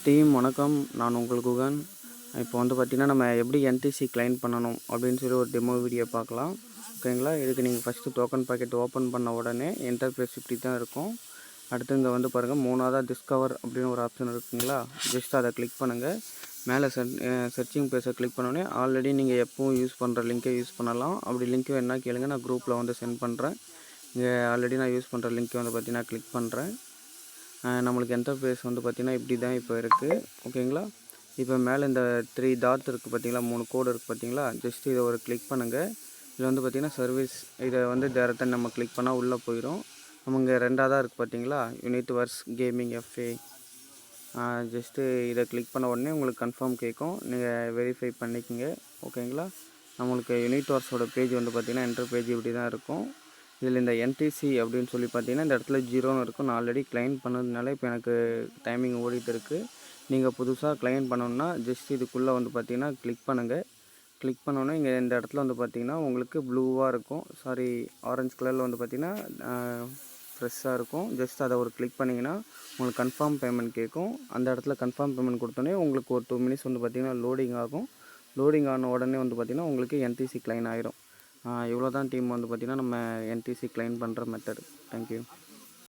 Team வணக்கம். நான் உங்கள் குகன். இப்போ வந்து பார்த்திங்கன்னா, நம்ம எப்படி என்டிசி கிளைம் பண்ணணும் அப்படின்னு சொல்லி ஒரு டெமோ வீடியோ பார்க்கலாம். ஓகேங்களா? இதுக்கு நீங்கள் ஃபஸ்ட்டு டோக்கன் பாக்கெட் ஓப்பன் பண்ண உடனே இன்டர்ஃபேஸ் இப்படி தான் இருக்கும். அடுத்து இங்கே வந்து பாருங்கள், மூணாவதாக டிஸ்கவர் அப்படின்னு ஒரு ஆப்ஷன் இருக்குங்களா? ஜஸ்ட் அதை கிளிக் பண்ணுங்கள். மேலே சர்ச்சிங் பேஸை கிளிக் பண்ணோடனே ஆல்ரெடி நீங்கள் எப்பவும் யூஸ் பண்ணுற லிங்க்கை யூஸ் பண்ணலாம். அப்படி லிங்க்கு வேணா கேளுங்க, நான் குரூப்பில் வந்து சென்ட் பண்ணுறேன். இங்கே ஆல்ரெடி நான் யூஸ் பண்ணுற லிங்க்கை வந்து பார்த்திங்கன்னா கிளிக் பண்ணுறேன். நம்மளுக்கு இன்டர்ஃபேஸ் வந்து பார்த்திங்கன்னா இப்படி தான் இப்போ இருக்குது. ஓகேங்களா? இப்போ மேலே இந்த 3 டாட் இருக்குது பார்த்தீங்களா, 3 கோடு இருக்குது பார்த்தீங்களா, ஜஸ்ட் இதை ஒரு கிளிக் பண்ணுங்கள். இதில் வந்து பார்த்திங்கன்னா சர்வீஸ், இதை வந்து டேரெக்டாக நம்ம கிளிக் பண்ணால் உள்ளே போயிடும். நம்ம இங்கே ரெண்டாவதாக இருக்குது பார்த்தீங்களா, யூனிவர்ஸ் கேமிங் எஃப்ஏ. ஜஸ்ட்டு இதை கிளிக் பண்ண உடனே உங்களுக்கு கன்ஃபார்ம் கேட்கும், நீங்கள் வெரிஃபை பண்ணிக்கோங்க. ஓகேங்களா? நம்மளுக்கு யூனிவர்ஸோட பேஜ் வந்து பார்த்திங்கன்னா என்ட்ரு பேஜ் இப்படி தான் இருக்கும். இதில் இந்த என்டிசி அப்படின்னு சொல்லி பார்த்தீங்கன்னா இந்த இடத்துல 0ன்னு இருக்கும். நான் ஆல்ரெடி கிளைம் பண்ணதுனால இப்போ எனக்கு டைமிங் ஓடிட்டு இருக்குது. நீங்கள் புதுசாக கிளைம் பண்ணணுன்னா ஜஸ்ட் இதுக்குள்ளே வந்து பார்த்தீங்கன்னா கிளிக் பண்ணுங்கள். கிளிக் பண்ணோன்னே இங்கே இந்த இடத்துல வந்து பார்த்திங்கன்னா உங்களுக்கு ப்ளூவாக இருக்கும், ஆரஞ்சு கலரில் வந்து பார்த்திங்கன்னா ஃப்ரெஷ்ஷாக இருக்கும். ஜஸ்ட் அதை ஒரு கிளிக் பண்ணிங்கன்னா உங்களுக்கு கன்ஃபார்ம் பேமெண்ட் கேட்கும். அந்த இடத்துல கன்ஃபார்ம் பேமெண்ட் கொடுத்தோன்னே உங்களுக்கு ஒரு 2 மினிட்ஸ் வந்து பார்த்திங்கன்னா லோடிங் ஆகும். லோடிங் ஆன உடனே வந்து பார்த்திங்கன்னா உங்களுக்கு என்டிசி கிளைம் ஆயிரும். இவ்வளோ தான் டீம் வந்து பார்த்திங்கன்னா நம்ம என்டிசி கிளைம் பண்ணுற மெத்தட். தேங்க்யூ.